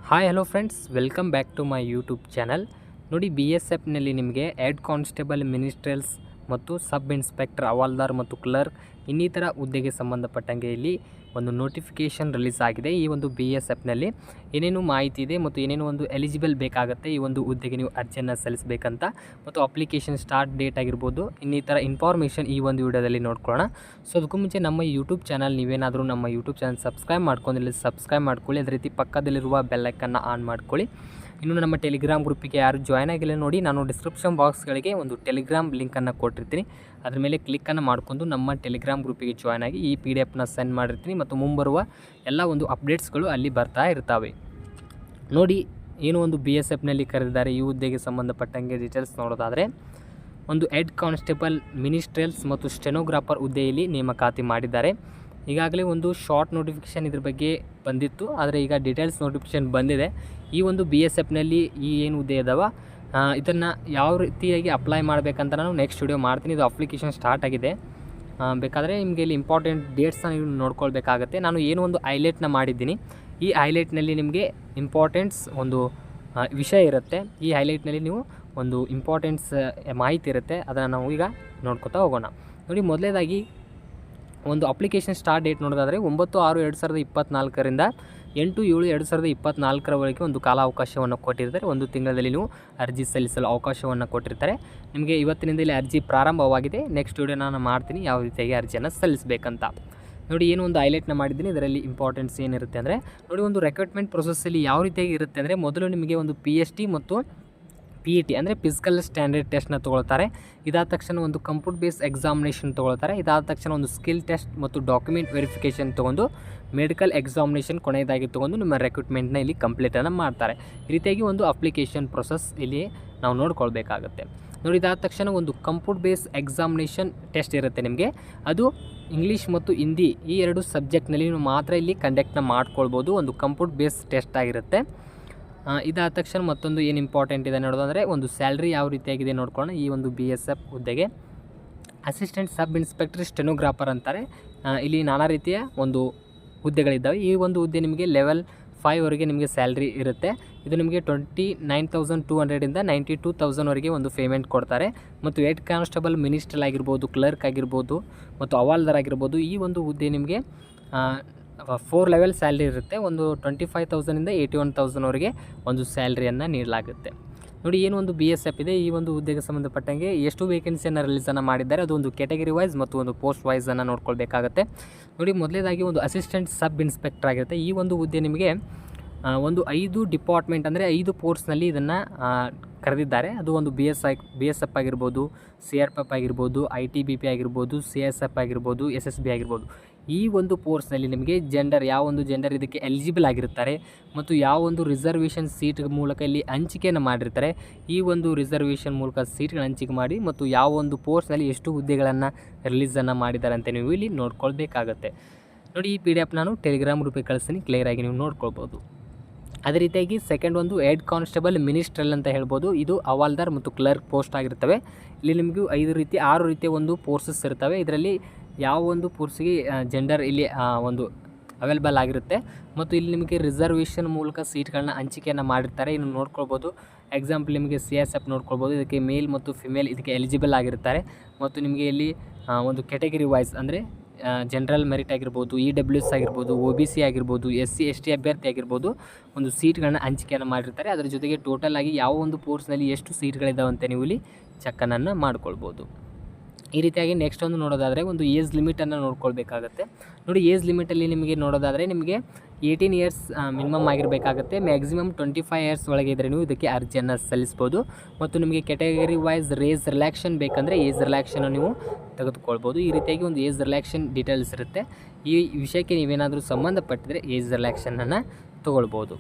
Hi hello friends, welcome back to my YouTube channel. ನೋಡಿ, BSFನಲ್ಲಿ ನಿಮಗೆ ಹೆಡ್ ಕಾನ್ಸ್ಟೇಬಲ್, ಮಿನಿಸ್ಟ್ರಲ್ಸ್ ಮತ್ತು ಸಬ್ ಇನ್ಸ್ಪೆಕ್ಟರ್, ಹವಾಲ್ದಾರ್ ಮತ್ತು ಕ್ಲರ್ಕ್ ಇನ್ನಿತರ ಹುದ್ದೆಗೆ ಸಂಬಂಧಪಟ್ಟಂಗೆ ಇಲ್ಲಿ ಒಂದು ನೋಟಿಫಿಕೇಷನ್ ರಿಲೀಸ್ ಆಗಿದೆ. ಈ ಒಂದು BSFನಲ್ಲಿ ಏನೇನು ಮಾಹಿತಿ ಇದೆ ಮತ್ತು ಏನೇನು ಒಂದು ಎಲಿಜಿಬಲ್ ಬೇಕಾಗುತ್ತೆ ಈ ಒಂದು ಹುದ್ದೆಗೆ ನೀವು ಅರ್ಜಿಯನ್ನು ಸಲ್ಲಿಸಬೇಕಂತ, ಮತ್ತು ಅಪ್ಲಿಕೇಶನ್ ಸ್ಟಾರ್ಟ್ ಡೇಟ್ ಆಗಿರ್ಬೋದು, ಇನ್ನಿತರ ಇನ್ಫಾರ್ಮೇಷನ್ ಈ ಒಂದು ವಿಡಿಯೋದಲ್ಲಿ ನೋಡ್ಕೊಳ್ಳೋಣ. ಸೊ ಅದಕ್ಕೂ ಮುಂಚೆ ನಮ್ಮ ಯೂಟ್ಯೂಬ್ ಚಾನಲ್ ನೀವೇನಾದರೂ ನಮ್ಮ ಯೂಟ್ಯೂಬ್ ಚಾನಲ್ ಸಬ್ಸ್ಕ್ರೈಬ್ ಮಾಡ್ಕೊಂಡಿಲ್ಲ, ಸಬ್ಸ್ಕ್ರೈಬ್ ಮಾಡ್ಕೊಳ್ಳಿ. ಅದೇ ರೀತಿ ಪಕ್ಕದಲ್ಲಿರುವ ಬೆಲ್ಲೈಕನ್ನು ಆನ್ ಮಾಡ್ಕೊಳ್ಳಿ. ಇನ್ನು ನಮ್ಮ ಟೆಲಿಗ್ರಾಮ್ ಗ್ರೂಪಿಗೆ ಯಾರು ಜಾಯ್ನ್ ಆಗಿಲ್ಲ ನೋಡಿ, ನಾನು ಡಿಸ್ಕ್ರಿಪ್ಷನ್ ಬಾಕ್ಸ್ಗಳಿಗೆ ಒಂದು ಟೆಲಿಗ್ರಾಮ್ ಲಿಂಕನ್ನು ಕೊಟ್ಟಿರ್ತೀನಿ. ಅದ್ರ ಮೇಲೆ ಕ್ಲಿಕ್ಕನ್ನು ಮಾಡ್ಕೊಂಡು ನಮ್ಮ ಟೆಲಿಗ್ರಾಮ್ ಗ್ರೂಪಿಗೆ ಜಾಯ್ನ್ ಆಗಿ ಈ PDF ಸೆಂಡ್ ಮಾಡಿರ್ತೀನಿ ಮತ್ತು ಮುಂಬರುವ ಎಲ್ಲ ಒಂದು ಅಪ್ಡೇಟ್ಸ್ಗಳು ಅಲ್ಲಿ ಬರ್ತಾ ಇರ್ತವೆ. ನೋಡಿ, ಏನು ಒಂದು BSFನಲ್ಲಿ ಕರೆದಿದ್ದಾರೆ ಈ ಹುದ್ದೆಗೆ ಸಂಬಂಧಪಟ್ಟಂಗೆ ಡೀಟೇಲ್ಸ್ ನೋಡೋದಾದರೆ, ಒಂದು ಹೆಡ್ ಕಾನ್ಸ್ಟೇಬಲ್, ಮಿನಿಸ್ಟ್ರಲ್ಸ್ ಮತ್ತು ಸ್ಟೆನೋಗ್ರಾಫರ್ ಹುದ್ದೆಯಲ್ಲಿ ನೇಮಕಾತಿ ಮಾಡಿದ್ದಾರೆ. ಈಗಾಗಲೇ ಒಂದು ಶಾರ್ಟ್ ನೋಟಿಫಿಕೇಷನ್ ಇದ್ರ ಬಗ್ಗೆ ಬಂದಿತ್ತು, ಆದರೆ ಈಗ ಡೀಟೇಲ್ಸ್ ನೋಟಿಫಿಕೇಷನ್ ಬಂದಿದೆ. ಈ ಒಂದು BSFನಲ್ಲಿ ಈ ಏನು ಹುದ್ದೆ ಇದಾವ ಇದನ್ನು ಯಾವ ರೀತಿಯಾಗಿ ಅಪ್ಲೈ ಮಾಡಬೇಕಂತ ನಾನು ನೆಕ್ಸ್ಟ್ ವಿಡಿಯೋ ಮಾಡ್ತೀನಿ. ಇದು ಅಪ್ಲಿಕೇಶನ್ ಸ್ಟಾರ್ಟ್ ಆಗಿದೆ. ಬೇಕಾದರೆ ನಿಮಗೆ ಇಲ್ಲಿ ಇಂಪಾರ್ಟೆಂಟ್ ಡೇಟ್ಸ್ನ ನೀವು ನೋಡ್ಕೊಳ್ಬೇಕಾಗತ್ತೆ. ನಾನು ಏನು ಒಂದು ಹೈಲೈಟ್ನ ಮಾಡಿದ್ದೀನಿ, ಈ ಹೈಲೈಟ್ನಲ್ಲಿ ನಿಮಗೆ ಇಂಪಾರ್ಟೆಂಟ್ಸ್ ಒಂದು ವಿಷಯ ಇರುತ್ತೆ. ಈ ಹೈಲೈಟ್ನಲ್ಲಿ ನೀವು ಒಂದು ಇಂಪಾರ್ಟೆಂಟ್ಸ್ ಮಾಹಿತಿ ಇರುತ್ತೆ, ಅದನ್ನು ನಾವು ಈಗ ನೋಡ್ಕೊತಾ ಹೋಗೋಣ. ನೋಡಿ, ಮೊದಲನೇದಾಗಿ ಒಂದು ಅಪ್ಲಿಕೇಶನ್ ಸ್ಟಾರ್ಟ್ ಡೇಟ್ ನೋಡೋದಾದರೆ 9/6/2024ರಿಂದ 8/7/2024ರವರೆಗೆ ಒಂದು ಕಾಲಾವಕಾಶವನ್ನು ಕೊಟ್ಟಿರ್ತಾರೆ. ಒಂದು ತಿಂಗಳಲ್ಲಿ ನೀವು ಅರ್ಜಿ ಸಲ್ಲಿಸಲು ಅವಕಾಶವನ್ನು ಕೊಟ್ಟಿರ್ತಾರೆ. ನಿಮಗೆ ಇವತ್ತಿನಿಂದ ಇಲ್ಲಿ ಅರ್ಜಿ ಪ್ರಾರಂಭವಾಗಿದೆ. ನೆಕ್ಸ್ಟ್ ವಿಡಿಯೋ ನಾನು ಮಾಡ್ತೀನಿ ಯಾವ ರೀತಿಯಾಗಿ ಅರ್ಜಿಯನ್ನು ಸಲ್ಲಿಸಬೇಕಂತ. ನೋಡಿ, ಏನು ಒಂದು ಹೈಲೈಟ್ನ ಮಾಡಿದ್ದೀನಿ, ಇದರಲ್ಲಿ ಇಂಪಾರ್ಟೆನ್ಸ್ ಏನಿರುತ್ತೆ ಅಂದರೆ, ನೋಡಿ, ಒಂದು ರೆಕ್ರೂಟ್ಮೆಂಟ್ ಪ್ರೊಸೆಸ್ಸಲ್ಲಿ ಯಾವ ರೀತಿಯಾಗಿ ಇರುತ್ತೆ ಅಂದರೆ, ಮೊದಲು ನಿಮಗೆ ಒಂದು PST ಮತ್ತು PET ಅಂದರೆ ಫಿಸಿಕಲ್ ಸ್ಟ್ಯಾಂಡರ್ಡ್ ಟೆಸ್ಟ್ನ ತೊಗೊಳ್ತಾರೆ. ಇದಾದ ತಕ್ಷಣ ಒಂದು ಕಂಪ್ಯೂಟರ್ ಬೇಸ್ ಎಕ್ಸಾಮಿನೇಷನ್ ತೊಗೊಳ್ತಾರೆ. ಇದಾದ ತಕ್ಷಣ ಒಂದು ಸ್ಕಿಲ್ ಟೆಸ್ಟ್ ಮತ್ತು ಡಾಕ್ಯುಮೆಂಟ್ ವೆರಿಫಿಕೇಷನ್ ತೊಗೊಂಡು ಮೆಡಿಕಲ್ ಎಕ್ಸಾಮಿನೇಷನ್ ಕೊನೆಯದಾಗಿ ತೊಗೊಂಡು ನಿಮ್ಮ ರೆಕ್ರೂಟ್ಮೆಂಟ್ನ ಇಲ್ಲಿ ಕಂಪ್ಲೀಟನ್ನು ಮಾಡ್ತಾರೆ. ಈ ರೀತಿಯಾಗಿ ಒಂದು ಅಪ್ಲಿಕೇಶನ್ ಪ್ರೊಸೆಸ್ ಇಲ್ಲಿ ನಾವು ನೋಡ್ಕೊಳ್ಬೇಕಾಗುತ್ತೆ. ನೋಡಿ, ಇದಾದ ತಕ್ಷಣ ಒಂದು ಕಂಪ್ಯೂಟರ್ ಬೇಸ್ ಎಕ್ಸಾಮಿನೇಷನ್ ಟೆಸ್ಟ್ ಇರುತ್ತೆ ನಿಮಗೆ. ಅದು ಇಂಗ್ಲೀಷ್ ಮತ್ತು ಹಿಂದಿ ಈ ಎರಡು ಸಬ್ಜೆಕ್ಟ್ನಲ್ಲಿ ನೀವು ಮಾತ್ರ ಇಲ್ಲಿ ಕಂಡಕ್ಟ್ನ ಮಾಡ್ಕೊಳ್ಬೋದು. ಒಂದು ಕಂಪ್ಯೂಟರ್ ಬೇಸ್ ಟೆಸ್ಟ್ ಆಗಿರುತ್ತೆ. ಇದಾದ ತಕ್ಷಣ ಮತ್ತೊಂದು ಏನು ಇಂಪಾರ್ಟೆಂಟ್ ಇದೆ ನೋಡೋದಂದರೆ, ಒಂದು ಸ್ಯಾಲ್ರಿ ಯಾವ ರೀತಿಯಾಗಿದೆ ನೋಡ್ಕೊಳ್ಳೋಣ. ಈ ಒಂದು BSF ಹುದ್ದೆಗೆ ಅಸಿಸ್ಟೆಂಟ್ ಸಬ್ ಇನ್ಸ್ಪೆಕ್ಟರ್, ಸ್ಟೆನೋಗ್ರಾಫರ್ ಅಂತಾರೆ. ಇಲ್ಲಿ ನಾನಾ ರೀತಿಯ ಒಂದು ಹುದ್ದೆಗಳಿದ್ದಾವೆ. ಈ ಒಂದು ಹುದ್ದೆ ನಿಮಗೆ ಲೆವೆಲ್ 5ವರೆಗೆ ನಿಮಗೆ ಸ್ಯಾಲ್ರಿ ಇರುತ್ತೆ. ಇದು ನಿಮಗೆ 29,200ಇಂದ 92,000ವರೆಗೆ ಒಂದು ಪೇಮೆಂಟ್ ಕೊಡ್ತಾರೆ. ಮತ್ತು ಹೆಡ್ ಕಾನ್ಸ್ಟೇಬಲ್, ಮಿನಿಸ್ಟ್ರಲ್ ಆಗಿರ್ಬೋದು, ಕ್ಲರ್ಕ್ ಆಗಿರ್ಬೋದು ಮತ್ತು ಹವಾಲ್ದಾರ್ ಆಗಿರ್ಬೋದು, ಈ ಒಂದು ಹುದ್ದೆ ನಿಮಗೆ 4 ಲೆವೆಲ್ ಸ್ಯಾಲ್ರಿ ಇರುತ್ತೆ. ಒಂದು 25,000ಇಂದ 81,000ವರೆಗೆ ಒಂದು ಸ್ಯಾಲ್ರಿಯನ್ನು ನೀಡಲಾಗುತ್ತೆ. ನೋಡಿ, ಏನು ಒಂದು BSF ಇದೆ, ಈ ಒಂದು ಹುದ್ದೆಗೆ ಸಂಬಂಧಪಟ್ಟಂಗೆ ಎಷ್ಟು ವೇಕೆನ್ಸಿಯನ್ನು ರಿಲೀಸನ್ನು ಮಾಡಿದ್ದಾರೆ, ಅದು ಒಂದು ಕ್ಯಾಟಗರಿ ವೈಸ್ ಮತ್ತು ಒಂದು ಪೋಸ್ಟ್ ವೈಸನ್ನು ನೋಡ್ಕೊಳ್ಬೇಕಾಗತ್ತೆ. ನೋಡಿ, ಮೊದಲೇದಾಗಿ ಒಂದು ಅಸಿಸ್ಟೆಂಟ್ ಸಬ್ ಇನ್ಸ್ಪೆಕ್ಟರ್ ಆಗಿರುತ್ತೆ. ಈ ಒಂದು ಹುದ್ದೆ ನಿಮಗೆ ಒಂದು 5 ಡಿಪಾರ್ಟ್ಮೆಂಟ್ ಅಂದರೆ 5 ಪೋಸ್ಟ್ನಲ್ಲಿ ಇದನ್ನು ಕರೆದಿದ್ದಾರೆ. ಅದು ಒಂದು BSF ಆಗಿರ್ಬೋದು, CRPF ಆಗಿರ್ಬೋದು, ITBP ಆಗಿರ್ಬೋದು, CSF ಆಗಿರ್ಬೋದು, SSB ಆಗಿರ್ಬೋದು. ಈ ಒಂದು ಪೋಸ್ಟ್ನಲ್ಲಿ ನಿಮಗೆ ಯಾವ ಒಂದು ಜೆಂಡರ್ ಇದಕ್ಕೆ ಎಲಿಜಿಬಲ್ ಆಗಿರ್ತಾರೆ ಮತ್ತು ಯಾವ ಒಂದು ರಿಸರ್ವೇಷನ್ ಸೀಟ್ ಮೂಲಕ ಇಲ್ಲಿ ಹಂಚಿಕೆಯನ್ನು ಮಾಡಿರ್ತಾರೆ, ಈ ಒಂದು ರಿಸರ್ವೇಷನ್ ಮೂಲಕ ಸೀಟ್ಗಳ ಹಂಚಿಕೆ ಮಾಡಿ ಮತ್ತು ಯಾವ ಒಂದು ಪೋಸ್ಟ್ನಲ್ಲಿ ಎಷ್ಟು ಹುದ್ದೆಗಳನ್ನು ರಿಲೀಸನ್ನು ಮಾಡಿದ್ದಾರೆ ಅಂತ ನೀವು ಇಲ್ಲಿ ನೋಡ್ಕೊಳ್ಬೇಕಾಗತ್ತೆ. ನೋಡಿ, ಈ PDF ನಾನು ಟೆಲಿಗ್ರಾಮ್ ಗ್ರೂಪಿಗೆ ಕಳಿಸ್ತೀನಿ, ಕ್ಲಿಯರಾಗಿ ನೀವು ನೋಡ್ಕೊಳ್ಬೋದು. ಅದೇ ರೀತಿಯಾಗಿ ಸೆಕೆಂಡ್ ಒಂದು ಹೆಡ್ ಕಾನ್ಸ್ಟೇಬಲ್, ಮಿನಿಸ್ಟ್ರಲ್ ಅಂತ ಹೇಳ್ಬೋದು. ಇದು ಹವಾಲ್ದಾರ್ ಮತ್ತು ಕ್ಲರ್ಕ್ ಪೋಸ್ಟ್ ಆಗಿರ್ತವೆ. ಇಲ್ಲಿ ನಿಮಗೂ 6 ರೀತಿಯ ಒಂದು ಪೋಸ್ಟಸ್ ಇರ್ತವೆ. ಇದರಲ್ಲಿ ಯಾವ ಒಂದು ಪೋಸ್ಟ್ಗೆ ಜೆಂಡರ್ ಇಲ್ಲಿ ಒಂದು ಅವೈಲೇಬಲ್ ಆಗಿರುತ್ತೆ ಮತ್ತು ಇಲ್ಲಿ ನಿಮಗೆ ರಿಸರ್ವೇಷನ್ ಮೂಲಕ ಸೀಟ್ಗಳನ್ನ ಹಂಚಿಕೆಯನ್ನು ಮಾಡಿರ್ತಾರೆ. ಇನ್ನು ನೋಡ್ಕೊಳ್ಬೋದು, ಎಕ್ಸಾಂಪಲ್ ನಿಮಗೆ CSF ನೋಡ್ಕೊಳ್ಬೋದು. ಇದಕ್ಕೆ ಮೇಲ್ ಮತ್ತು ಫಿಮೇಲ್ ಇದಕ್ಕೆ ಎಲಿಜಿಬಲ್ ಆಗಿರ್ತಾರೆ. ಮತ್ತು ನಿಮಗೆ ಇಲ್ಲಿ ಒಂದು ಕ್ಯಾಟಗರಿ ವೈಸ್ ಅಂದರೆ ಜನರಲ್ ಮೆರಿಟ್ ಆಗಿರ್ಬೋದು, EWS ಆಗಿರ್ಬೋದು, OBC ಆಗಿರ್ಬೋದು, SC ST ಅಭ್ಯರ್ಥಿ ಆಗಿರ್ಬೋದು, ಒಂದು ಸೀಟ್ಗಳನ್ನ ಹಂಚಿಕೆಯನ್ನು ಮಾಡಿರ್ತಾರೆ. ಅದರ ಜೊತೆಗೆ ಟೋಟಲ್ ಆಗಿ ಯಾವ ಒಂದು ಪೋಸ್ಟ್ನಲ್ಲಿ ಎಷ್ಟು ಸೀಟ್ಗಳಿದ್ದಾವಂತ ನೀವು ಇಲ್ಲಿ ಚೆಕ್ಕನ್ನು ಮಾಡ್ಕೊಳ್ಬೋದು. ಈ ರೀತಿಯಾಗಿ ನೆಕ್ಸ್ಟ್ ಒಂದು ನೋಡೋದಾದರೆ, ಒಂದು ಏಜ್ ಲಿಮಿಟನ್ನು ನೋಡ್ಕೊಳ್ಬೇಕಾಗತ್ತೆ. ನೋಡಿ, ಏಜ್ ಲಿಮಿಟಲ್ಲಿ ನಿಮಗೆ ನೋಡೋದಾದರೆ ನಿಮಗೆ 18 ಇಯರ್ಸ್ ಮಿನಿಮಮ್ ಆಗಿರಬೇಕಾಗತ್ತೆ. ಮ್ಯಾಕ್ಸಿಮಮ್ 25 ಇಯರ್ಸ್ ಒಳಗೆ ಇದ್ದರೆ ನೀವು ಇದಕ್ಕೆ ಅರ್ಜಿಯನ್ನು ಸಲ್ಲಿಸ್ಬೋದು. ಮತ್ತು ನಿಮಗೆ ಕ್ಯಾಟಗರಿ ವೈಸ್ ರಿಲ್ಯಾಕ್ಷನ್ ಬೇಕಂದರೆ ಏಜ್ ರಿಲ್ಯಾಕ್ಷನ್ನು ನೀವು ತೆಗೆದುಕೊಳ್ಬೋದು. ಈ ರೀತಿಯಾಗಿ ಒಂದು ಏಜ್ ರಿಲ್ಯಾಕ್ಷನ್ ಡೀಟೇಲ್ಸ್ ಇರುತ್ತೆ. ಈ ವಿಷಯಕ್ಕೆ ನೀವೇನಾದರೂ ಸಂಬಂಧಪಟ್ಟಿದ್ರೆ ಏಜ್ ರಿಲ್ಯಾಕ್ಷನನ್ನು ತೊಗೊಳ್ಬೋದು.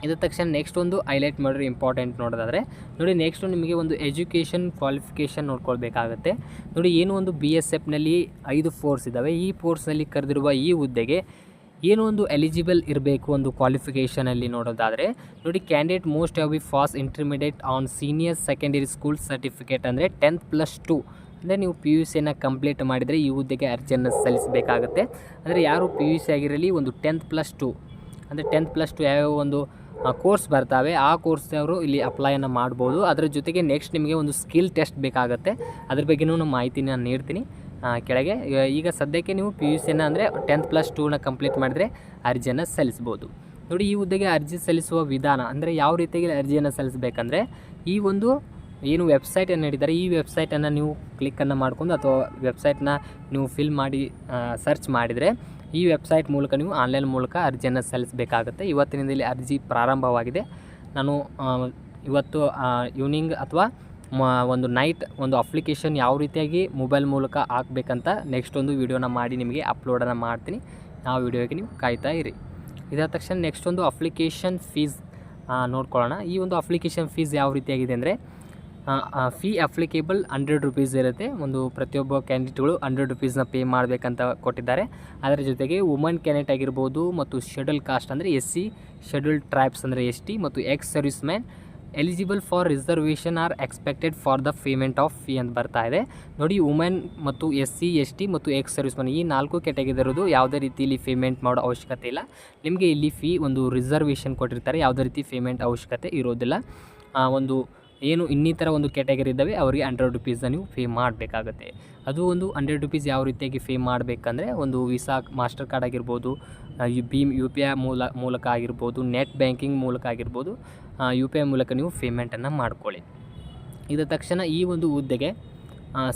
ಇದ ತಕ್ಷಣ ನೆಕ್ಸ್ಟ್ ಒಂದು ಹೈಲೈಟ್ ಮಾಡಿರೋ ಇಂಪಾರ್ಟೆಂಟ್ ನೋಡೋದಾದರೆ, ನೋಡಿ, ನೆಕ್ಸ್ಟ್ ನಿಮಗೆ ಒಂದು ಎಜುಕೇಷನ್ ಕ್ವಾಲಿಫಿಕೇಷನ್ ನೋಡ್ಕೊಳ್ಬೇಕಾಗತ್ತೆ. ನೋಡಿ, ಏನು ಒಂದು BSFನಲ್ಲಿ 5 ಫೋರ್ಸ್ ಇದ್ದಾವೆ. ಈ ಫೋರ್ಸ್ನಲ್ಲಿ ಕರೆದಿರುವ ಈ ಹುದ್ದೆಗೆ ಏನು ಒಂದು ಎಲಿಜಿಬಲ್ ಇರಬೇಕು ಒಂದು ಕ್ವಾಲಿಫಿಕೇಷನಲ್ಲಿ ನೋಡೋದಾದರೆ, ನೋಡಿ, candidate most have B pass intermediate on senior secondary school certificate ಅಂದರೆ 10+2 ಅಂದರೆ ನೀವು PUCಯನ್ನು ಕಂಪ್ಲೀಟ್ ಮಾಡಿದರೆ ಈ ಹುದ್ದೆಗೆ ಅರ್ಜಿಯನ್ನು ಸಲ್ಲಿಸಬೇಕಾಗುತ್ತೆ. ಅಂದರೆ ಯಾರು PUC ಆಗಿರಲಿ, ಒಂದು 10+2 ಅಂದರೆ 10+2 ಯಾವ್ಯಾವ ಒಂದು ಕೋರ್ಸ್ ಬರ್ತಾವೆ. ಆ ಕೋರ್ಸ್ನವರು ಇಲ್ಲಿ ಅಪ್ಲೈಯನ್ನು ಮಾಡ್ಬೋದು. ಅದರ ಜೊತೆಗೆ ನೆಕ್ಸ್ಟ್ ನಿಮಗೆ ಒಂದು ಸ್ಕಿಲ್ ಟೆಸ್ಟ್ ಬೇಕಾಗುತ್ತೆ. ಅದ್ರ ಬಗ್ಗೆನೂ ನಾನು ಮಾಹಿತಿನ ನಾನು ನೀಡ್ತೀನಿ ಕೆಳಗೆ. ಈಗ ಸದ್ಯಕ್ಕೆ ನೀವು PUCನ ಅಂದರೆ 10+2ನ ಕಂಪ್ಲೀಟ್ ಮಾಡಿದರೆ ಅರ್ಜಿಯನ್ನು ಸಲ್ಲಿಸ್ಬೋದು. ನೋಡಿ, ಈ ಹುದ್ದೆಗೆ ಅರ್ಜಿ ಸಲ್ಲಿಸುವ ವಿಧಾನ ಅಂದರೆ ಯಾವ ರೀತಿಯಾಗಿ ಅರ್ಜಿಯನ್ನು ಸಲ್ಲಿಸಬೇಕಂದ್ರೆ, ಈ ಒಂದು ಏನು ವೆಬ್ಸೈಟನ್ನು ನೀಡಿದ್ದಾರೆ ಈ ವೆಬ್ಸೈಟನ್ನು ನೀವು ಕ್ಲಿಕ್ಕನ್ನು ಮಾಡ್ಕೊಂಡು ಅಥವಾ ವೆಬ್ಸೈಟ್ನ ನೀವು ಫಿಲ್ ಮಾಡಿ ಸರ್ಚ್ ಮಾಡಿದರೆ ಈ ವೆಬ್ಸೈಟ್ ಮೂಲಕ ನೀವು ಆನ್ಲೈನ್ ಮೂಲಕ ಅರ್ಜಿಯನ್ನು ಸಲ್ಲಿಸಬೇಕಾಗುತ್ತೆ. ಇವತ್ತಿನಿಂದ ಇಲ್ಲಿ ಅರ್ಜಿ ಪ್ರಾರಂಭವಾಗಿದೆ. ನಾನು ಇವತ್ತು ಈವ್ನಿಂಗ್ ಅಥವಾ ಒಂದು ನೈಟ್ ಒಂದು ಅಪ್ಲಿಕೇಶನ್ ಯಾವ ರೀತಿಯಾಗಿ ಮೊಬೈಲ್ ಮೂಲಕ ಹಾಕಬೇಕಂತ ನೆಕ್ಸ್ಟ್ ಒಂದು ವೀಡಿಯೋನ ಮಾಡಿ ನಿಮಗೆ ಅಪ್ಲೋಡನ್ನು ಮಾಡ್ತೀನಿ. ಆ ವಿಡಿಯೋಗೆ ನೀವು ಕಾಯ್ತಾ ಇರಿ. ಇದಾದ ತಕ್ಷಣ ನೆಕ್ಸ್ಟ್ ಒಂದು ಅಪ್ಲಿಕೇಶನ್ ಫೀಸ್ ನೋಡ್ಕೊಳ್ಳೋಣ. ಈ ಒಂದು ಅಪ್ಲಿಕೇಶನ್ ಫೀಸ್ ಯಾವ ರೀತಿಯಾಗಿದೆ ಅಂದರೆ, ಫೀ ಅಪ್ಲಿಕೇಬಲ್ 100 ರೂಪೀಸ್ ಇರುತ್ತೆ. ಒಂದು ಪ್ರತಿಯೊಬ್ಬ ಕ್ಯಾಂಡಿಡೇಟ್ಗಳು 100 ರೂಪೀಸ್ನ ಪೇ ಮಾಡಬೇಕಂತ ಕೊಟ್ಟಿದ್ದಾರೆ. ಅದರ ಜೊತೆಗೆ ವುಮನ್ ಕ್ಯಾಂಡಿಡೇಟ್ ಆಗಿರ್ಬೋದು ಮತ್ತು ಶೆಡ್ಯೂಲ್ ಕಾಸ್ಟ್ ಅಂದರೆ SC, ಶೆಡ್ಯೂಲ್ಡ್ ಟ್ರೈಬ್ಸ್ ಅಂದರೆ ST ಮತ್ತು ex service man eligible for reservation R expected for the payment of fee ಅಂತ ಬರ್ತಾ ಇದೆ. ನೋಡಿ, ವುಮೆನ್ ಮತ್ತು SC, ST ಮತ್ತು ಎಕ್ಸ್ ಸರ್ವಿಸ್ ಮ್ಯಾನ್ ಈ 4 ಕ್ಯಾಟಗರಿದು ಯಾವುದೇ ರೀತಿಯಲ್ಲಿ ಪೇಮೆಂಟ್ ಮಾಡೋ ಅವಶ್ಯಕತೆ ಇಲ್ಲ. ನಿಮಗೆ ಇಲ್ಲಿ ಫೀ ಒಂದು ರಿಸರ್ವೇಷನ್ ಕೊಟ್ಟಿರ್ತಾರೆ, ಯಾವುದೇ ರೀತಿ ಪೇಮೆಂಟ್ ಅವಶ್ಯಕತೆ ಇರೋದಿಲ್ಲ. ಒಂದು ಏನು ಇನ್ನಿತರ ಒಂದು ಕ್ಯಾಟಗರಿ ಇದ್ದಾವೆ ಅವರಿಗೆ 100 ರೂಪೀಸ್ನ ನೀವು ಪೇ ಮಾಡಬೇಕಾಗತ್ತೆ. ಅದು ಒಂದು 100 ರೂಪೀಸ್ ಯಾವ ರೀತಿಯಾಗಿ ಪೇ ಮಾಡಬೇಕಂದ್ರೆ, ಒಂದು ವೀಸಾ ಮಾಸ್ಟರ್ ಕಾರ್ಡ್ ಆಗಿರ್ಬೋದು, UPI ಮೂಲಕ ಆಗಿರ್ಬೋದು, ನೆಟ್ ಬ್ಯಾಂಕಿಂಗ್ ಮೂಲಕ ಆಗಿರ್ಬೋದು, UPI ಮೂಲಕ ನೀವು ಪೇಮೆಂಟನ್ನು ಮಾಡ್ಕೊಳ್ಳಿ. ಇದ ತಕ್ಷಣ ಈ ಒಂದು ಹುದ್ದೆಗೆ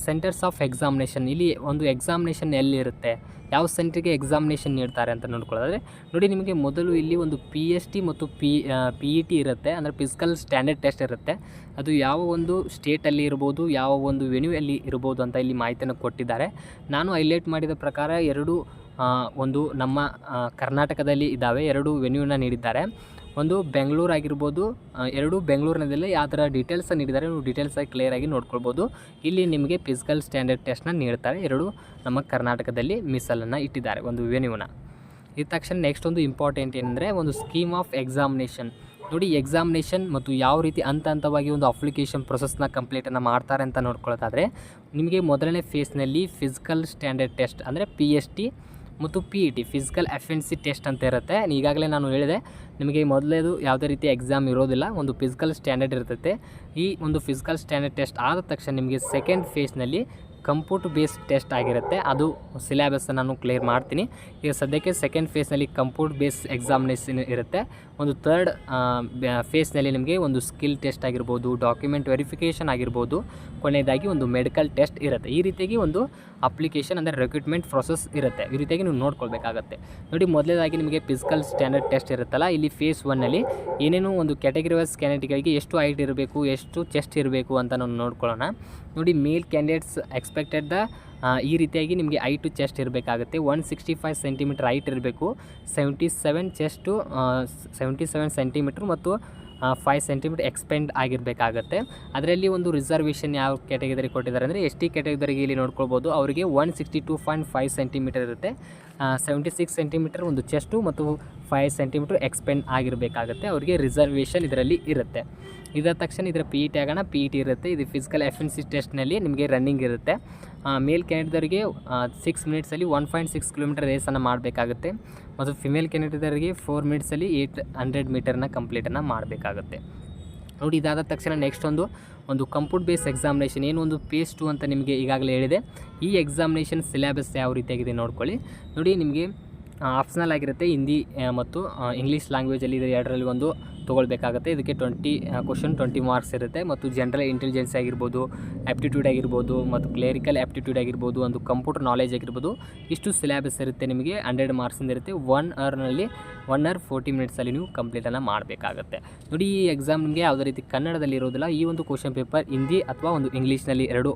ಸೆಂಟರ್ಸ್ ಆಫ್ ಎಕ್ಸಾಮಿನೇಷನ್, ಇಲ್ಲಿ ಒಂದು ಎಕ್ಸಾಮಿನೇಷನ್ ಎಲ್ಲಿರುತ್ತೆ, ಯಾವ ಸೆಂಟ್ರಿಗೆ ಎಕ್ಸಾಮಿನೇಷನ್ ನೀಡ್ತಾರೆ ಅಂತ ನೋಡ್ಕೊಳ್ಳೋದಾದರೆ, ನೋಡಿ ನಿಮಗೆ ಮೊದಲು ಇಲ್ಲಿ ಒಂದು PST ಮತ್ತು PET ಇರುತ್ತೆ. ಅಂದರೆ ಫಿಸಿಕಲ್ ಸ್ಟ್ಯಾಂಡರ್ಡ್ ಟೆಸ್ಟ್ ಇರುತ್ತೆ. ಅದು ಯಾವ ಒಂದು ಸ್ಟೇಟಲ್ಲಿ ಇರ್ಬೋದು, ಯಾವ ಒಂದು ವೆನ್ಯೂಯಲ್ಲಿ ಇರ್ಬೋದು ಅಂತ ಇಲ್ಲಿ ಮಾಹಿತಿಯನ್ನು ಕೊಟ್ಟಿದ್ದಾರೆ. ನಾನು ಹೈಲೈಟ್ ಮಾಡಿದ ಪ್ರಕಾರ ಒಂದು ನಮ್ಮ ಕರ್ನಾಟಕದಲ್ಲಿ ಇದ್ದಾವೆ. 2 ವೆನ್ಯೂನ ನೀಡಿದ್ದಾರೆ. ಒಂದು ಬೆಂಗಳೂರು ಆಗಿರ್ಬೋದು, 2 ಬೆಂಗಳೂರಿನಲ್ಲಿ ಅದರ ಡೀಟೇಲ್ಸ್ ನೀಡಿದ್ದಾರೆ. ನೀವು ಡೀಟೇಲ್ಸಾಗಿ ಕ್ಲಿಯರಾಗಿ ನೋಡ್ಕೊಳ್ಬೋದು. ಇಲ್ಲಿ ನಿಮಗೆ ಫಿಸಿಕಲ್ ಸ್ಟ್ಯಾಂಡರ್ಡ್ ಟೆಸ್ಟ್ನ ನೀಡ್ತಾರೆ. 2 ನಮ್ಮ ಕರ್ನಾಟಕದಲ್ಲಿ ಮೀಸಲನ್ನು ಇಟ್ಟಿದ್ದಾರೆ ಒಂದು ವೆನ್ಯೂನ. ಇದ ತಕ್ಷಣ ನೆಕ್ಸ್ಟ್ ಒಂದು ಇಂಪಾರ್ಟೆಂಟ್ ಏನಂದರೆ, ಒಂದು ಸ್ಕೀಮ್ ಆಫ್ ಎಕ್ಸಾಮಿನೇಷನ್. ನೋಡಿ, ಎಕ್ಸಾಮಿನೇಷನ್ ಮತ್ತು ಯಾವ ರೀತಿ ಹಂತವಾಗಿ ಒಂದು ಅಪ್ಲಿಕೇಶನ್ ಪ್ರೊಸೆಸ್ನ ಕಂಪ್ಲೀಟನ್ನು ಮಾಡ್ತಾರೆ ಅಂತ ನೋಡ್ಕೊಳ್ಳೋದಾದರೆ, ನಿಮಗೆ ಮೊದಲನೇ ಫೇಸ್ನಲ್ಲಿ ಫಿಸಿಕಲ್ ಸ್ಟ್ಯಾಂಡರ್ಡ್ ಟೆಸ್ಟ್ ಅಂದರೆ PST ಮತ್ತು PET ಫಿಸಿಕಲ್ ಎಫಿಷಿಯನ್ಸಿ ಟೆಸ್ಟ್ ಅಂತ ಇರುತ್ತೆ. ಈಗಾಗಲೇ ನಾನು ಹೇಳಿದೆ ನಿಮಗೆ ಮೊದಲೇದು ಯಾವುದೇ ರೀತಿ ಎಕ್ಸಾಮ್ ಇರೋದಿಲ್ಲ, ಒಂದು ಫಿಸಿಕಲ್ ಸ್ಟ್ಯಾಂಡರ್ಡ್ ಇರ್ತೈತೆ. ಈ ಒಂದು ಫಿಸಿಕಲ್ ಸ್ಟ್ಯಾಂಡರ್ಡ್ ಟೆಸ್ಟ್ ಆದ ತಕ್ಷಣ ನಿಮಗೆ ಸೆಕೆಂಡ್ ಫೇಸ್ನಲ್ಲಿ ಕಂಪ್ಯೂಟರ್ ಬೇಸ್ಡ್ ಟೆಸ್ಟ್ ಆಗಿರುತ್ತೆ. ಅದು ಸಿಲೆಬಸ್ಸನ್ನು ನಾನು ಕ್ಲಿಯರ್ ಮಾಡ್ತೀನಿ. ಈಗ ಸದ್ಯಕ್ಕೆ ಸೆಕೆಂಡ್ ಫೇಸ್ನಲ್ಲಿ ಕಂಪ್ಯೂಟರ್ ಬೇಸ್ಡ್ ಎಕ್ಸಾಮಿನೇಷನ್ ಇರುತ್ತೆ. ಒಂದು ಥರ್ಡ್ ಫೇಸ್ನಲ್ಲಿ ನಿಮಗೆ ಒಂದು ಸ್ಕಿಲ್ ಟೆಸ್ಟ್ ಆಗಿರ್ಬೋದು, ಡಾಕ್ಯುಮೆಂಟ್ ವೆರಿಫಿಕೇಷನ್ ಆಗಿರ್ಬೋದು, ಕೊನೆಯದಾಗಿ ಒಂದು ಮೆಡಿಕಲ್ ಟೆಸ್ಟ್ ಇರುತ್ತೆ. ಈ ರೀತಿಯಾಗಿ ಒಂದು ಅಪ್ಲಿಕೇಶನ್ ಅಂದರೆ ರಿಕ್ರೂಟ್ಮೆಂಟ್ ಪ್ರೊಸೆಸ್ ಇರುತ್ತೆ. ಈ ರೀತಿಯಾಗಿ ನೀವು ನೋಡ್ಕೊಳ್ಬೇಕಾಗತ್ತೆ. ನೋಡಿ, ಮೊದಲೇದಾಗಿ ನಿಮಗೆ ಫಿಸಿಕಲ್ ಸ್ಟ್ಯಾಂಡರ್ಡ್ ಟೆಸ್ಟ್ ಇರುತ್ತಲ್ಲ, ಇಲ್ಲಿ ಫೇಸ್ 1ನಲ್ಲಿ ಏನೇನು ಒಂದು ಕ್ಯಾಟಗರಿ ವೈಸ್ ಕ್ಯಾಂಡಿಡೇಟ್ಗಳಿಗೆ ಎಷ್ಟು ಹೈಟ್ ಇರಬೇಕು, ಎಷ್ಟು ಚೆಸ್ಟ್ ಇರಬೇಕು ಅಂತ ನಾವು ನೋಡ್ಕೊಳ್ಳೋಣ. ನೋಡಿ, ಮೇಲ್ ಕ್ಯಾಂಡಿಡೇಟ್ಸ್ ಎಕ್ಸ್ಪೆಕ್ಟೆಡ್ ಈ ರೀತಿಯಾಗಿ ನಿಮಗೆ ಹೈಟ್ ಟು ಚೆಸ್ಟ್ ಇರಬೇಕಾಗುತ್ತೆ. 165 ಸೆಂಟಿಮೀಟರ್ ಹೈಟ್ ಇರಬೇಕು, 77 ಸೆಂಟಿಮೀಟ್ರ್ ಮತ್ತು 5 ಸೆಂಟಿಮೀಟರ್ ಎಕ್ಸ್ಪೆಂಡ್ ಆಗಿರಬೇಕಾಗತ್ತೆ. ಅದರಲ್ಲಿ ಒಂದು ರಿಸರ್ವೇಷನ್ ಯಾವ ಕ್ಯಾಟಗರಿ ಕೊಟ್ಟಿದ್ದಾರೆ ಅಂದರೆ, ST ಕ್ಯಾಟಗರಿಗೆ ಇಲ್ಲಿ ನೋಡ್ಕೊಳ್ಬೋದು. ಅವರಿಗೆ 162.5 ಸೆಂಟಿಮೀಟರ್ ಇರುತ್ತೆ. 76 ಸೆಂಟಿಮೀಟರ್ ಒಂದು ಚೆಸ್ಟು ಮತ್ತು 5 ಸೆಂಟಿಮೀಟರ್ ಎಕ್ಸ್ಪೆಂಡ್ ಆಗಿರಬೇಕಾಗುತ್ತೆ. ಅವರಿಗೆ ರಿಸರ್ವೇಷನ್ ಇದರಲ್ಲಿ ಇರುತ್ತೆ. ಇದಾದ ತಕ್ಷಣ ಇದರ PET ಆಗೋಣ. PET ಇರುತ್ತೆ. ಇದು ಫಿಸಿಕಲ್ ಎಫಿಷಿಯನ್ಸಿ ಟೆಸ್ಟ್ನಲ್ಲಿ ನಿಮಗೆ ರನ್ನಿಂಗ್ ಇರುತ್ತೆ. ಮೇಲ್ ಕ್ಯಾಂಡಿಡೇಟ್ರಿಗೆ 6 ಮಿನಿಟ್ಸಲ್ಲಿ 1.6 ಕಿಲೋಮೀಟರ್ ರೇಸನ್ನು ಮಾಡಬೇಕಾಗುತ್ತೆ. ಮತ್ತು ಫಿಮೇಲ್ ಕ್ಯಾಂಡಿಡೇಟ್ರಿಗೆ 4 ಮಿನಿಟ್ಸಲ್ಲಿ 800 ಮೀಟರ್ನ ಕಂಪ್ಲೀಟನ್ನು ಮಾಡಬೇಕಾಗುತ್ತೆ. ನೋಡಿ, ಇದಾದ ತಕ್ಷಣ ನೆಕ್ಸ್ಟ್ ಒಂದು ಕಂಪ್ಯೂಟರ್ ಬೇಸ್ ಎಕ್ಸಾಮಿನೇಷನ್, ಏನು ಒಂದು ಫೇಸ್ 2 ಅಂತ ನಿಮಗೆ ಈಗಾಗಲೇ ಹೇಳಿದೆ. ಈ ಎಕ್ಸಾಮಿನೇಷನ್ ಸಿಲೆಬಸ್ ಯಾವ ರೀತಿಯಾಗಿದೆ ನೋಡ್ಕೊಳ್ಳಿ. ನೋಡಿ, ನಿಮಗೆ ಆಪ್ಷನಲ್ ಆಗಿರುತ್ತೆ. ಹಿಂದಿ ಮತ್ತು ಇಂಗ್ಲೀಷ್ ಲ್ಯಾಂಗ್ವೇಜಲ್ಲಿ ಇದು ಎರಡರಲ್ಲಿ ಒಂದು ತೊಗೊಳ್ಬೇಕಾಗುತ್ತೆ. ಇದಕ್ಕೆ 20 ಕ್ವಶನ್ 20 ಮಾರ್ಕ್ಸ್ ಇರುತ್ತೆ. ಮತ್ತು ಜನರಲ್ ಇಂಟೆಲಿಜೆನ್ಸ್ ಆಗಿರ್ಬೋದು, ಆ್ಯಪ್ಟಿಟ್ಯೂಡ್ ಆಗಿರ್ಬೋದು, ಮತ್ತು ಕ್ಲೇರಿಕಲ್ ಆ್ಯಪ್ಟಿಟ್ಯೂಡ್ ಆಗಿರ್ಬೋದು, ಒಂದು ಕಂಪ್ಯೂಟರ್ ನಾಲೆಜ್ ಆಗಿರ್ಬೋದು, ಇಷ್ಟು ಸಿಲೆಬಸ್ ಇರುತ್ತೆ. ನಿಮಗೆ 100 ಮಾರ್ಕ್ಸಿಂದ ಇರುತ್ತೆ. 1 ಅವರ್ 40 ಮಿನಿಟ್ಸಲ್ಲಿ ನೀವು ಕಂಪ್ಲೀಟನ್ನು ಮಾಡಬೇಕಾಗತ್ತೆ. ನೋಡಿ, ಈ ಎಕ್ಸಾಮ್ ನಿಮಗೆ ಯಾವುದೇ ರೀತಿ ಕನ್ನಡದಲ್ಲಿ ಇರೋದಿಲ್ಲ. ಈ ಒಂದು ಕ್ವಶನ್ ಪೇಪರ್ ಹಿಂದಿ ಅಥವಾ ಒಂದು ಇಂಗ್ಲೀಷ್ನಲ್ಲಿ 2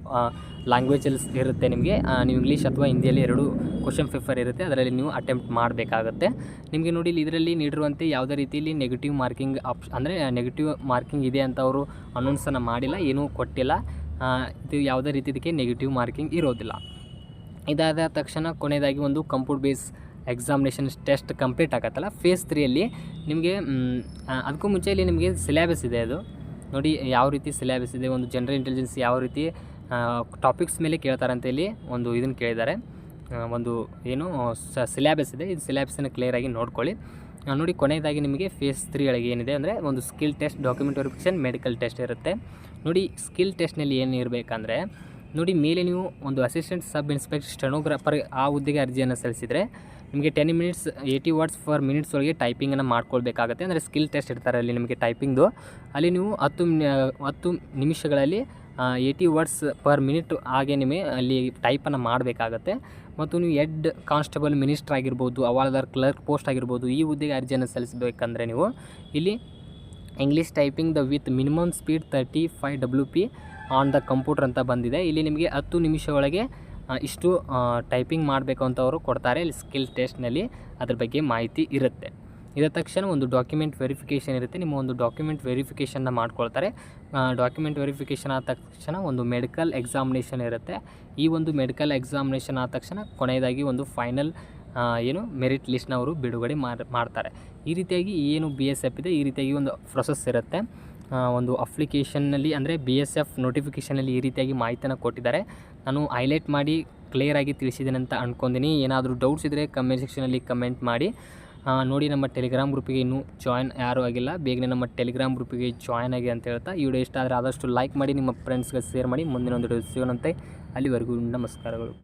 ಲ್ಯಾಂಗ್ವೇಜಲ್ಲಿ ಇರುತ್ತೆ. ನಿಮಗೆ ನೀವು ಇಂಗ್ಲೀಷ್ ಅಥವಾ ಹಿಂದಿಯಲ್ಲಿ 2 ಕ್ವಶನ್ ಪೇಪರ್ ಇರುತ್ತೆ. ಅದರಲ್ಲಿ ನೀವು ಅಟೆಂಪ್ಟ್ ಮಾಡಬೇಕಾಗತ್ತೆ. ನಿಮಗೆ ನೋಡಿ, ಇದರಲ್ಲಿ ನೀಡಿರುವಂತೆ ಯಾವುದೇ ರೀತಿಯಲ್ಲಿ ನೆಗೆಟಿವ್ ಮಾರ್ಕಿಂಗ್ ಅಂದರೆ ನೆಗೆಟಿವ್ ಮಾರ್ಕಿಂಗ್ ಇದೆ ಅಂತ ಅವರು ಅನೌನ್ಸನ್ನು ಮಾಡಿಲ್ಲ, ಏನೂ ಕೊಟ್ಟಿಲ್ಲ. ಇದು ಯಾವುದೇ ರೀತಿ ಇದಕ್ಕೆ ನೆಗೆಟಿವ್ ಮಾರ್ಕಿಂಗ್ ಇರೋದಿಲ್ಲ. ಇದಾದ ತಕ್ಷಣ ಕೊನೆಯದಾಗಿ ಒಂದು computer base examination test complete ಆಗುತ್ತಲ್ಲ, ಫೇಸ್ 3ಯಲ್ಲಿ ನಿಮಗೆ ಅದಕ್ಕೂ ಮುಂಚೆ ಇಲ್ಲಿ ನಿಮಗೆ ಸಿಲೆಬಸ್ ಇದೆ. ಅದು ನೋಡಿ ಯಾವ ರೀತಿ ಸಿಲೆಬಸ್ ಇದೆ. ಒಂದು ಜನರಲ್ ಇಂಟೆಲಿಜೆನ್ಸ್ ಯಾವ ರೀತಿ ಟಾಪಿಕ್ಸ್ ಮೇಲೆ ಕೇಳ್ತಾರೆ ಅಂತ ಇಲ್ಲಿ ಒಂದು ಇದನ್ನು ಕೇಳಿದ್ದಾರೆ. ಒಂದು ಏನು ಸಿಲೆಬಸ್ ಇದೆ. ಇದು ಸಿಲೆಬಸ್ಸನ್ನು ಕ್ಲಿಯರಾಗಿ ನೋಡ್ಕೊಳ್ಳಿ. ನೋಡಿ ಕೊನೆಯದಾಗಿ ನಿಮಗೆ ಫೇಸ್ 3 ಒಳಗೆ ಏನಿದೆ ಅಂದರೆ ಒಂದು skill test, document verification, medical test ಇರುತ್ತೆ. ನೋಡಿ ಸ್ಕಿಲ್ ಟೆಸ್ಟ್ನಲ್ಲಿ ಏನು ಇರಬೇಕಂದ್ರೆ ನೋಡಿ ಮೇಲೆ ನೀವು ಒಂದು ಅಸಿಸ್ಟೆಂಟ್ ಸಬ್ ಇನ್ಸ್ಪೆಕ್ಟರ್ ಸ್ಟೆನೋಗ್ರಾಫರ್ ಆ ಹುದ್ದೆಗೆ ಅರ್ಜಿಯನ್ನು ಸಲ್ಲಿಸಿದರೆ ನಿಮಗೆ 10 ಮಿನಿಟ್ಸ್ 80 ವರ್ಡ್ಸ್ ಫರ್ ಮಿನಿಟ್ಸ್ ಒಳಗೆ ಟೈಪಿಂಗನ್ನು ಮಾಡ್ಕೊಳ್ಬೇಕಾಗುತ್ತೆ. ಅಂದರೆ ಸ್ಕಿಲ್ ಟೆಸ್ಟ್ ಇರ್ತಾರೆ ಅಲ್ಲಿ ನಿಮಗೆ ಟೈಪಿಂಗ್ದು. ಅಲ್ಲಿ ನೀವು 10 ನಿಮಿಷಗಳಲ್ಲಿ 80 ವರ್ಡ್ಸ್ ಪರ್ ಮಿನಿಟ್ ಹಾಗೆ ನಿಮಗೆ ಅಲ್ಲಿ ಟೈಪನ್ನು ಮಾಡಬೇಕಾಗತ್ತೆ. ಮತ್ತು ನೀವು ಹೆಡ್ ಕಾನ್ಸ್ಟೇಬಲ್, ಮಿನಿಸ್ಟರ್ ಆಗಿರ್ಬೋದು, ಹವಾಲ್ದಾರ್, ಕ್ಲರ್ಕ್ ಪೋಸ್ಟ್ ಆಗಿರ್ಬೋದು, ಈ ಹುದ್ದೆಗೆ ಅರ್ಜಿಯನ್ನು ಸಲ್ಲಿಸಬೇಕಂದ್ರೆ ನೀವು ಇಲ್ಲಿ English typing with minimum speed 35 WP on the computer ಅಂತ ಬಂದಿದೆ. ಇಲ್ಲಿ ನಿಮಗೆ 10 ನಿಮಿಷ ಒಳಗೆ ಇಷ್ಟು ಟೈಪಿಂಗ್ ಮಾಡಬೇಕು ಅಂತ ಅವರು ಕೊಡ್ತಾರೆ. ಇಲ್ಲಿ ಸ್ಕಿಲ್ ಟೆಸ್ಟ್ನಲ್ಲಿ ಅದ್ರ ಬಗ್ಗೆ ಮಾಹಿತಿ ಇರುತ್ತೆ. ಇದ ತಕ್ಷಣ ಒಂದು ಡಾಕ್ಯುಮೆಂಟ್ ವೆರಿಫಿಕೇಷನ್ ಇರುತ್ತೆ. ನಿಮ್ಮ ಒಂದು ಡಾಕ್ಯುಮೆಂಟ್ ವೆರಿಫಿಕೇಷನ್ನ ಮಾಡ್ಕೊಳ್ತಾರೆ. ಡಾಕ್ಯುಮೆಂಟ್ ವೆರಿಫಿಕೇಷನ್ ಆದ ತಕ್ಷಣ ಒಂದು ಮೆಡಿಕಲ್ ಎಕ್ಸಾಮಿನೇಷನ್ ಇರುತ್ತೆ. ಈ ಒಂದು ಮೆಡಿಕಲ್ ಎಕ್ಸಾಮಿನೇಷನ್ ಆದ ತಕ್ಷಣ ಕೊನೆಯದಾಗಿ ಒಂದು ಫೈನಲ್ ಮೆರಿಟ್ ಲಿಸ್ಟ್ನ ಅವರು ಬಿಡುಗಡೆ ಮಾಡ್ತಾರೆ. ಈ ರೀತಿಯಾಗಿ ಏನು BSF ಇದೆ, ಈ ರೀತಿಯಾಗಿ ಒಂದು ಪ್ರೊಸೆಸ್ ಇರುತ್ತೆ. ಒಂದು ಅಪ್ಲಿಕೇಶನ್ನಲ್ಲಿ ಅಂದರೆ BSF ನೋಟಿಫಿಕೇಷನಲ್ಲಿ ಈ ರೀತಿಯಾಗಿ ಮಾಹಿತಿಯನ್ನು ಕೊಟ್ಟಿದ್ದಾರೆ. ನಾನು ಹೈಲೈಟ್ ಮಾಡಿ ಕ್ಲಿಯರಾಗಿ ತಿಳಿಸಿದ್ದೇನೆ ಅಂತ ಅಂದ್ಕೊಂಡಿನಿ. ಏನಾದರೂ ಡೌಟ್ಸ್ ಇದ್ದರೆ ಕಮೆಂಟ್ ಸೆಕ್ಷನಲ್ಲಿ ಕಮೆಂಟ್ ಮಾಡಿ. ನೋಡಿ ನಮ್ಮ ಟೆಲಿಗ್ರಾಮ್ ಗ್ರೂಪಿಗೆ ಇನ್ನೂ ಜಾಯ್ನ್ ಯಾರೂ ಆಗಿಲ್ಲ, ಬೇಗನೆ ನಮ್ಮ ಟೆಲಿಗ್ರಾಮ್ ಗ್ರೂಪಿಗೆ ಜಾಯ್ನ್ ಆಗಿ ಅಂತ ಹೇಳ್ತಾ ಈ ವಿಡಿಯೋ ಇಷ್ಟ ಆದರೆ ಆದಷ್ಟು ಲೈಕ್ ಮಾಡಿ, ನಿಮ್ಮ ಫ್ರೆಂಡ್ಸ್ಗೆ ಶೇರ್ ಮಾಡಿ. ಮುಂದಿನ ಒಂದು ವಿಡಿಯೋ ಸಿಗೋಣಂತೆ. ಅಲ್ಲಿವರೆಗೂ ನಮಸ್ಕಾರಗಳು.